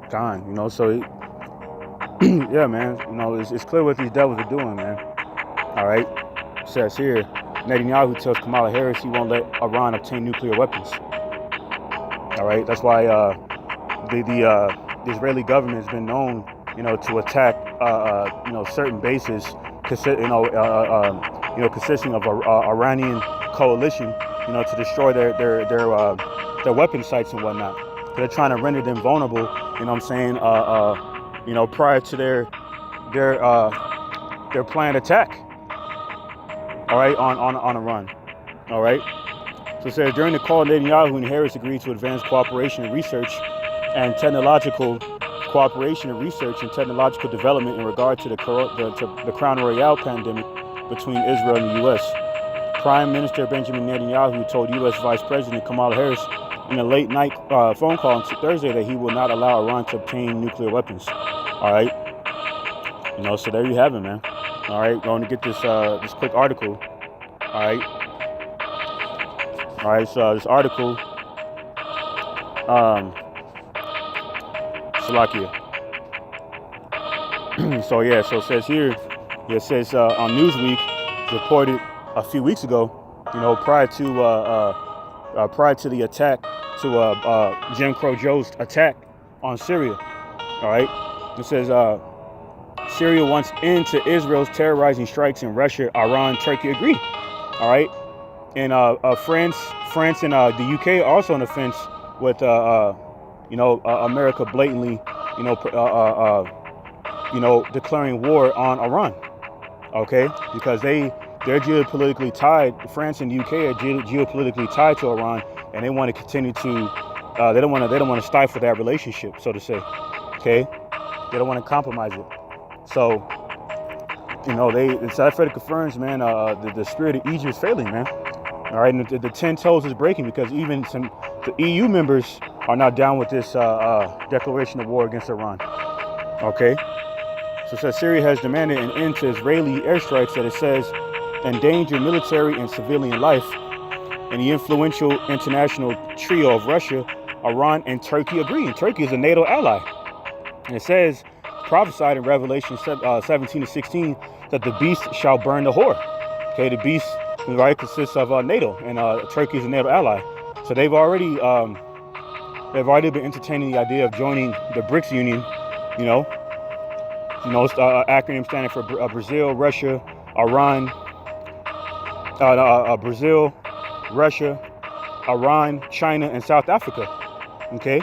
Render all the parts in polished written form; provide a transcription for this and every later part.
Gone, you know. So, yeah, man. You know, it's clear what these devils are doing, man. All right. It says here, Netanyahu tells Kamala Harris he won't let Iran obtain nuclear weapons. All right. That's why the Israeli government has been known, you know, to attack, you know, certain bases, consisting of Iranian coalition, you know, to destroy their weapon sites and whatnot. They're trying to render them vulnerable, you know what I'm saying, you know, prior to their planned attack, all right, on Iran, all right. So it says, during the call, Netanyahu and Harris agreed to advance cooperation and research and technological development in regard to the Crown Royal pandemic between Israel and the U.S. Prime Minister Benjamin Netanyahu told U.S. Vice President Kamala Harris in a late night phone call on Thursday that he will not allow Iran to obtain nuclear weapons. All right, you know, so there you have it, man. All right, going to get this quick article. All right, so this article, Slovakia. So yeah, so it says here, it says on Newsweek, reported a few weeks ago, you know, prior to the attack, to Jim Crow Joe's attack on Syria. All right, it says Syria wants end to Israel's terrorizing strikes in Russia, Iran, Turkey agree. All right, and France and the UK also on the fence with you know, America blatantly, you know, declaring war on Iran. Okay, because they're geopolitically tied. France and the UK are geopolitically tied to Iran, and they want to continue to. They don't want to stifle that relationship, so to say. Okay, they don't want to compromise it. So, you know, it's that further confirms, man, the spirit of Egypt is failing, man. All right, and the 10 toes is breaking because even the EU members are not down with this declaration of war against Iran. Okay, so it says Syria has demanded an end to Israeli airstrikes that it says endanger military and civilian life, and the influential international trio of Russia, Iran, and Turkey agree. And Turkey is a NATO ally. And it says, prophesied in Revelation 17-16, that the beast shall burn the whore. Okay, the beast, right, consists of NATO, and Turkey is a NATO ally. So they've already been entertaining the idea of joining the BRICS Union. You know, it's acronym standing for Brazil, Russia, Iran, Brazil, Russia, Iran, China, and South Africa. Okay,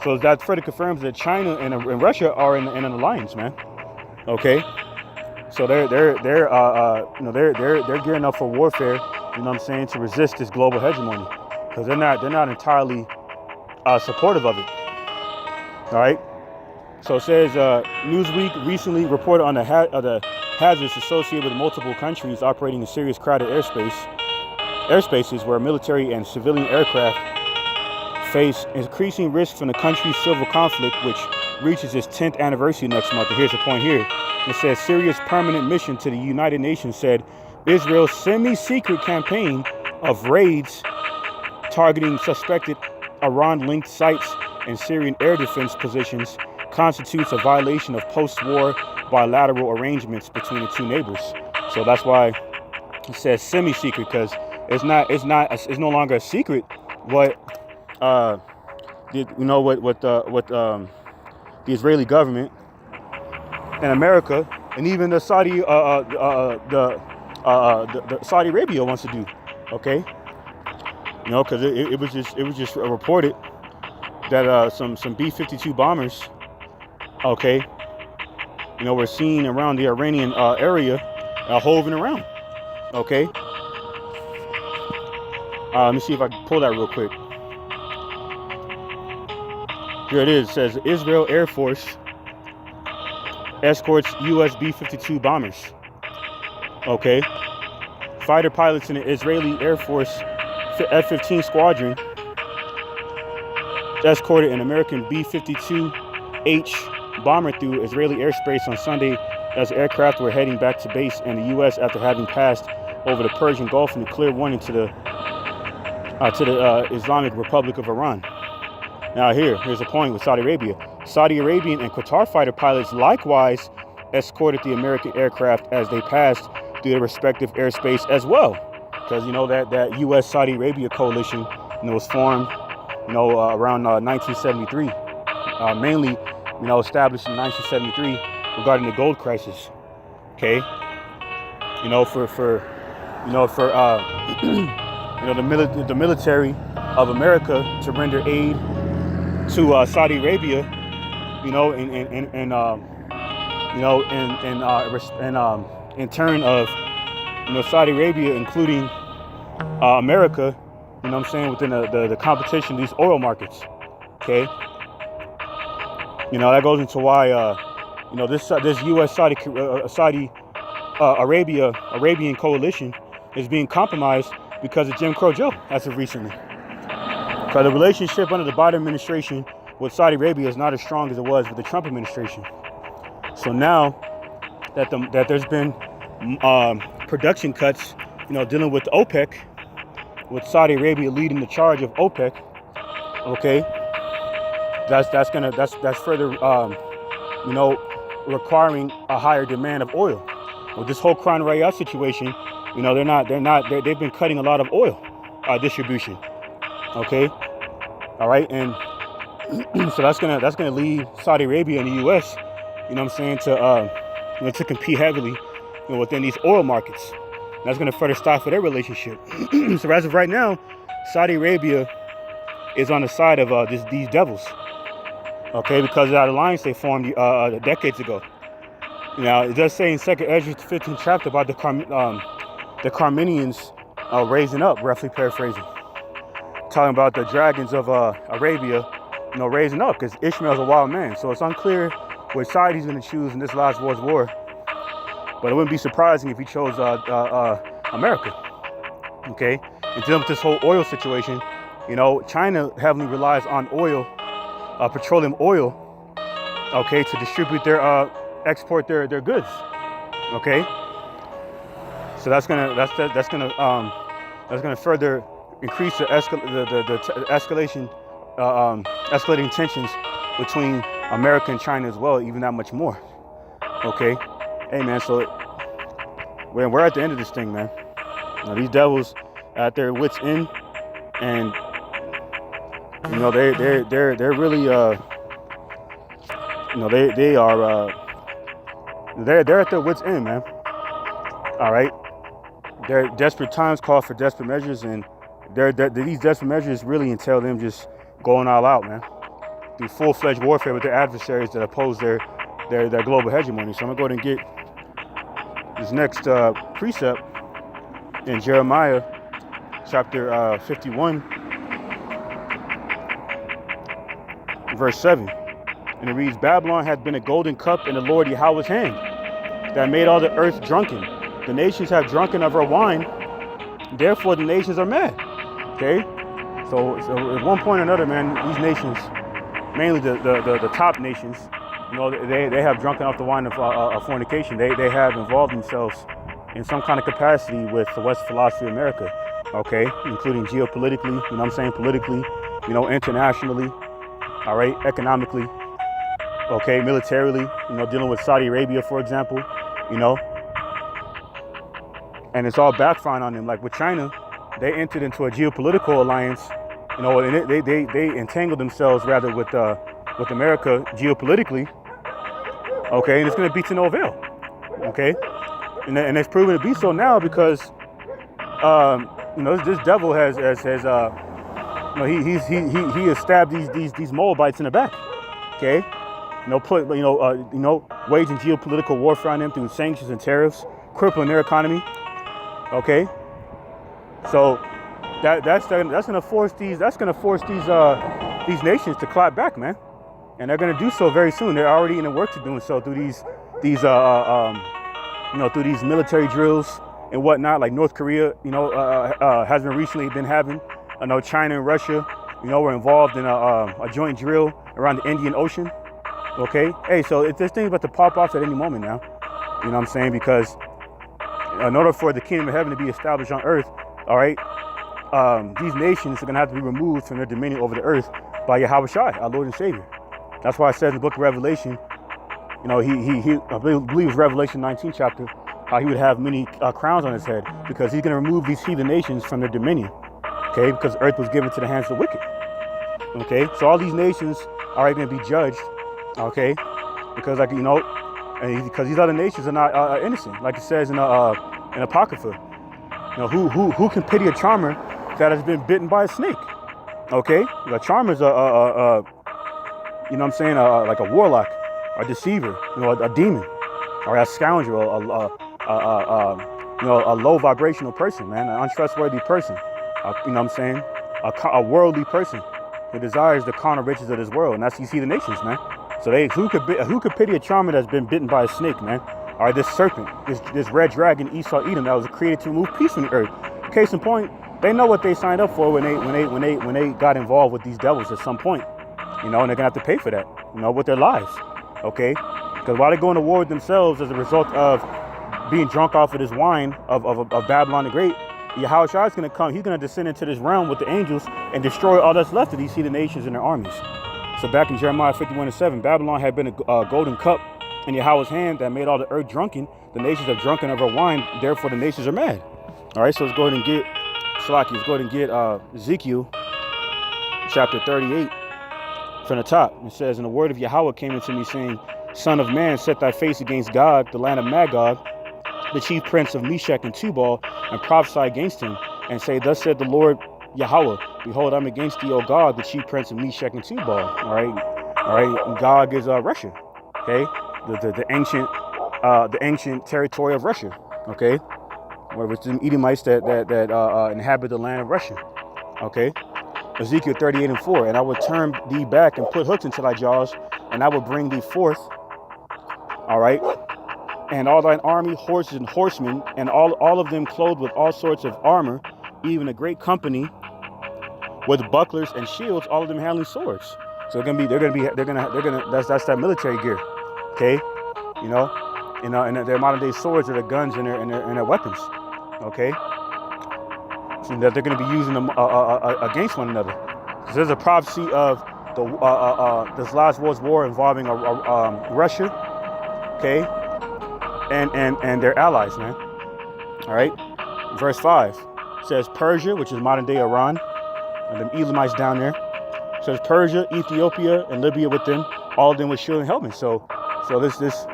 so that further confirms that China and Russia are in an alliance, man. Okay, so they're gearing up for warfare. You know what I'm saying, to resist this global hegemony, because they're not entirely supportive of it. All right. So it says Newsweek recently reported on the hazards associated with multiple countries operating in serious crowded airspaces where military and civilian aircraft face increasing risk from the country's civil conflict, which reaches its 10th anniversary next month. And here's the point here. It says Syria's permanent mission to the United Nations said Israel's semi-secret campaign of raids targeting suspected Iran-linked sites and Syrian air defense positions constitutes a violation of post-war bilateral arrangements between the two neighbors. So that's why it says semi-secret, because it's no longer a secret what the Israeli government and America and even the Saudi Saudi Arabia wants to do. Okay, you know, because it was just reported that some B-52 bombers, okay, you know, were seen around the Iranian area, hovering around. Okay, let me see if I can pull that real quick. Here it is. It says Israel Air Force escorts U.S. B-52 bombers. Okay, fighter pilots in the Israeli Air Force F-15 squadron escorted an American B-52H bomber through Israeli airspace on Sunday as aircraft were heading back to base in the U.S. after having passed over the Persian Gulf and declared warning to the Islamic Republic of Iran. Now here's a point with Saudi Arabia. Saudi Arabian and Qatar fighter pilots likewise escorted the American aircraft as they passed through their respective airspace as well. Because you know that U.S. Saudi Arabia coalition, was formed, around 1973, mainly, established in 1973 regarding the gold crisis. Okay, the military of America to render aid to Saudi Arabia, in turn of Saudi Arabia, including America, within the competition, these oil markets. Okay, that goes into why this U.S. Saudi Arabian coalition is being compromised because of Jim Crow Joe as of recently. Because the relationship under the Biden administration with Saudi Arabia is not as strong as it was with the Trump administration. So now that there's been production cuts, dealing with OPEC, with Saudi Arabia leading the charge of OPEC, okay, that's further requiring a higher demand of oil. With this whole Crown Royal situation, they've been cutting a lot of oil distribution. Okay, all right, and so that's gonna lead Saudi Arabia and the U.S. To compete heavily, within these oil markets. That's gonna further stifle their relationship. So as of right now, Saudi Arabia is on the side of these devils. Okay, because of that alliance they formed decades ago. Now it does say in 2nd Ezra 15th chapter about the Carmenians raising up, roughly paraphrasing, talking about the dragons of Arabia, raising up, because Ishmael's a wild man. So it's unclear which side he's going to choose in this last world's war. But it wouldn't be surprising if he chose America. Okay, and dealing with this whole oil situation, China heavily relies on oil, petroleum oil, okay, to distribute export their goods. Okay, so that's gonna further increase the escalating tensions between America and China as well, even that much more. Okay, hey man, so we're at the end of this thing, man. These devils at their wits' end, and they're really they're at their wits' end, man. All right, their desperate times call for desperate measures, and these desperate measures really entail them just going all out, man, through full-fledged warfare with their adversaries that oppose their global hegemony. So I'm gonna go ahead and get this next precept in Jeremiah chapter 51, verse 7. And it reads, Babylon hath been a golden cup in the Lord Yahawah's hand, that made all the earth drunken. The nations have drunken of her wine, therefore the nations are mad. Okay? So at one point or another, man, these nations, mainly the top nations, they have drunken off the wine of fornication. They have involved themselves in some kind of capacity with the West philosophy of America, okay, including geopolitically, politically, internationally, all right, economically, okay, militarily, dealing with Saudi Arabia, for example, and it's all backfiring on them. Like with China, they entered into a geopolitical alliance, and they entangled themselves rather with America geopolitically, okay, and it's going to be to no avail, okay, and it's proven to be so now because this devil has he has stabbed these Moabites in the back, okay, waging geopolitical warfare on them through sanctions and tariffs, crippling their economy, okay. So that's gonna force these nations to clap back, man, and they're gonna do so very soon. They're already in the works of doing so through these military drills and whatnot. Like North Korea, has recently been having. I know China and Russia, were involved in a joint drill around the Indian Ocean. Okay, hey, so there's things about to pop off at any moment now. You know what I'm saying? Because in order for the kingdom of heaven to be established on earth, all right, these nations are going to have to be removed from their dominion over the earth by Yahawashi, our Lord and Savior. That's why it says in the book of Revelation, you know, I believe it's Revelation 19 chapter, how he would have many crowns on his head, because he's going to remove these heathen nations from their dominion. Okay, because earth was given to the hands of the wicked. Okay, so all these nations are going to be judged. Okay, because like, you know, and because these other nations are not innocent, like it says in Apocrypha. You know, who can pity a charmer that has been bitten by a snake? Okay, a charmer is you know what I'm saying, like a warlock, a deceiver, you know, a demon, or a scoundrel, you know, a low vibrational person, man, an untrustworthy person, you know what I'm saying, a worldly person who desires the carnal riches of this world, and that's you see the nations, man. So who could pity a charmer that's been bitten by a snake, man? All right, this serpent, this red dragon, Esau, Edom, that was created to remove peace from the earth. Case in point, they know what they signed up for when they got involved with these devils at some point, you know, and they're gonna have to pay for that, you know, with their lives. Okay, because while they're going to war with themselves as a result of being drunk off of this wine of Babylon the Great, Yahawashi is going to come. He's going to descend into this realm with the angels and destroy all that's left of these heathen nations and their armies. So back in Jeremiah 51:7, Babylon had been a golden cup in Yahweh's hand that made all the earth drunken. The nations have drunken of her wine, therefore the nations are mad. All right, so let's go ahead and get Salaki. Let's go ahead and get Ezekiel chapter 38 from the top. It says, "And the word of Yahweh came unto me, saying, Son of man, set thy face against God, the land of Magog, the chief prince of Meshach and Tubal, and prophesy against him, and say, Thus said the Lord Yahweh, Behold, I'm against thee, O God, the chief prince of Meshach and Tubal." All right. And Gog is Russia. Okay, the ancient territory of Russia. Okay, where it's the Edomites that inhabit the land of Russia. Okay. Ezekiel 38:4, "And I will turn thee back and put hooks into thy jaws, and I will bring thee forth, all right, and all thine army, horses and horsemen, and all of them clothed with all sorts of armor, even a great company with bucklers and shields, all of them handling swords." So that's that military gear. Okay, you know, and their modern day swords are the guns and their weapons. Okay. So that they're going to be using them against one another. Because there's a prophecy of this last world's war involving Russia, okay, and their allies, man. All right, verse 5 says Persia, which is modern day Iran, and the Elamites down there. It says Persia, Ethiopia, and Libya with them, all of them with shield and helmet. So this is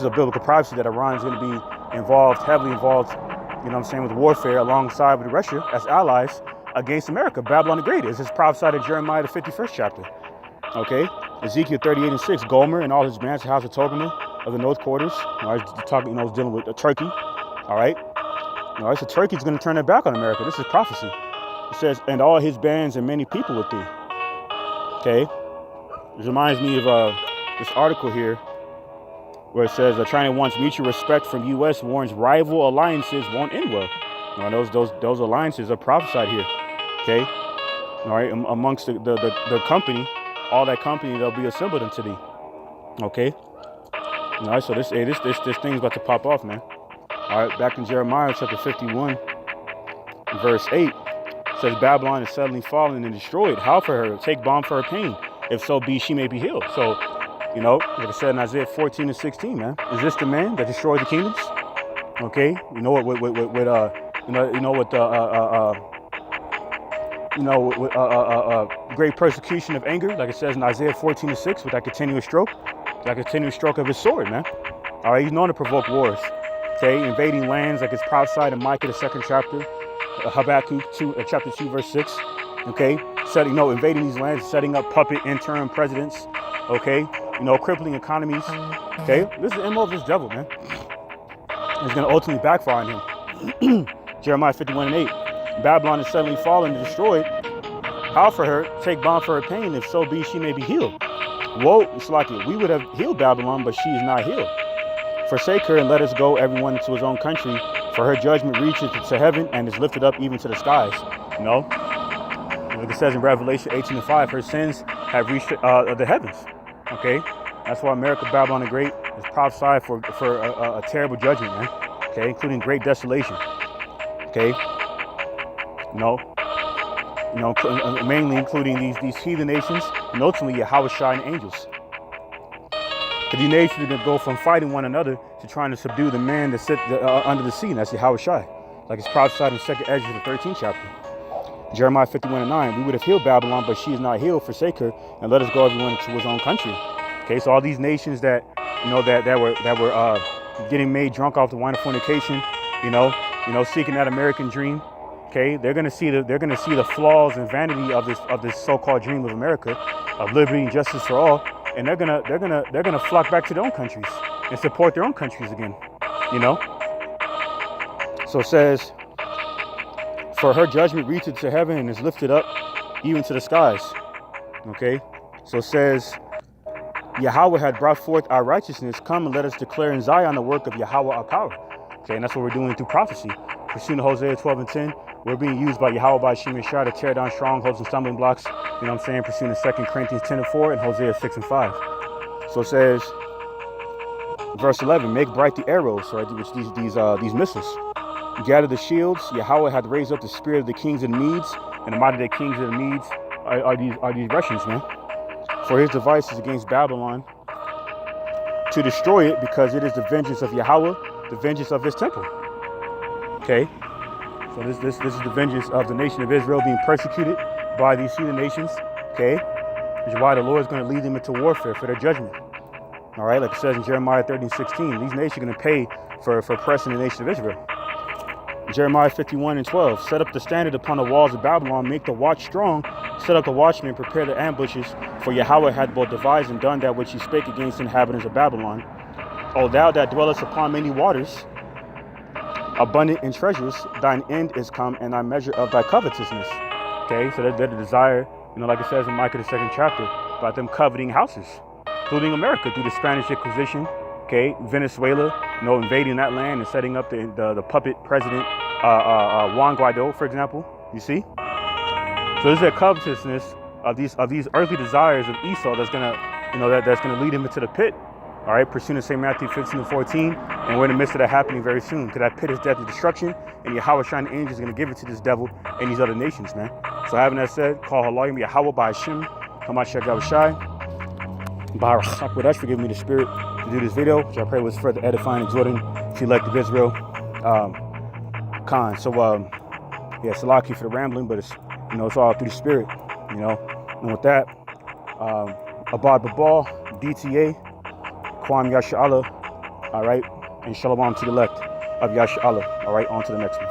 a biblical prophecy that Iran is going to be heavily involved. You know what I'm saying, with warfare alongside with Russia as allies against America. Babylon the Great is prophesied in Jeremiah the 51st chapter. Okay, Ezekiel 38:6, Gomer and all his bands, the house of Togarmah of the north quarters. All right, talking, you know, dealing with Turkey. All right, so Turkey's going to turn their back on America. This is prophecy. It says, "And all his bands and many people with thee." Okay, this reminds me of this article here, where it says China wants mutual respect from U.S. warns rival alliances won't end well. Now, those alliances are prophesied here. Okay, all right, amongst the company, all that company, they'll be assembled into thee. Okay, all right. So this thing's about to pop off, man. All right, back in Jeremiah chapter 51, verse 8, it says Babylon is suddenly fallen and destroyed. How for her? Take balm for her pain. If so be, she may be healed. So, you know, like I said in Isaiah 14:16, man, is this the man that destroyed the kingdoms? Okay, you know what? Great persecution of anger, like it says in Isaiah 14:6, with that continuous stroke of his sword, man. All right, he's known to provoke wars. Okay, invading lands, like it's prophesied in Micah the 2nd chapter, Habakkuk chapter 2 verse 6. Okay, invading these lands, setting up puppet interim presidents. Okay, crippling economies. Okay, this is the MO of this devil, man. It's going to ultimately backfire on him. Jeremiah 51:8. Babylon is suddenly fallen and destroyed. How for her? Take balm for her pain. If so be, she may be healed. Woe, it's like it. We would have healed Babylon, but she is not healed. Forsake her and let us go, everyone into his own country. For her judgment reaches to heaven and is lifted up even to the skies. Like it says in Revelation 18:5, her sins have reached the heavens. Okay, that's why America, Babylon the Great, is prophesied for a terrible judgment, man. Okay, including great desolation. Okay, You know, mainly including these heathen nations, and ultimately Yahawashi and angels. Because these nations are going to go from fighting one another to trying to subdue the man that sit under the sea, and that's Yahawashi. Like it's prophesied in 2nd Ezra, the 13th chapter. Jeremiah 51:9, we would have healed Babylon, but she is not healed. Forsake her, and let us go everyone to his own country. Okay, so all these nations that, you know, that were getting made drunk off the wine of fornication, you know, seeking that American dream. Okay, they're gonna see the flaws and vanity of this so-called dream of America, of liberty and justice for all, and they're gonna flock back to their own countries and support their own countries again. You know. So it says, for her judgment reacheth to heaven and is lifted up even to the skies. Okay, so it says, Yahweh had brought forth our righteousness. Come and let us declare in Zion the work of Yahweh our power. Okay, and that's what we're doing through prophecy. Pursuing Hosea 12:10, we're being used by YAHAWAH BAHASHAM YAHAWASHI to tear down strongholds and stumbling blocks. You know what I'm saying? Pursuing 2 Corinthians 10:4 and Hosea 6:5. So it says, verse 11, make bright the arrows, right? Which these missiles. Gather the shields. Yahweh hath raised up the spirit of the kings and Medes, and the mighty kings of the Medes are these Russians, man. For his devices against Babylon to destroy it, because it is the vengeance of Yahweh, the vengeance of his temple. Okay, so this is the vengeance of the nation of Israel being persecuted by these heathen nations. Okay, which is why the Lord is going to lead them into warfare for their judgment. All right, like it says in Jeremiah 13:16, these nations are going to pay for oppressing the nation of Israel. Jeremiah 51:12, set up the standard upon the walls of Babylon, make the watch strong, set up the watchmen, prepare the ambushes, for Yahweh hath both devised and done that which he spake against the inhabitants of Babylon. O thou that dwellest upon many waters, abundant in treasures, thine end is come, and thy measure of thy covetousness. Okay, so they're the desire, you know, like it says in Micah the 2nd chapter, about them coveting houses, including America through the Spanish Inquisition. Okay, Venezuela, you know, invading that land and setting up the puppet president Juan Guaido, for example. You see, so there's that covetousness of these earthly desires of Esau that's gonna, you know, that's gonna lead him into the pit. All right, pursuing St. Matthew 15:14, and we're in the midst of that happening very soon. Because that pit is death and destruction, and Yahawashi and angels is gonna give it to this devil and these other nations, man. So having that said, call halalyam YAHAWAH BAHASHAM YAHAWASHI. Barak for giving me the spirit to do this video, which I pray was further edifying and exhorting to elect of Israel. So yeah, salaki for the rambling, but it's, you know, it's all through the spirit, you know. And with that, abad babal, DTA, Kwam Yasha Allah, all right, and shalawam to the elect of Yasha Allah. All right, on to the next one.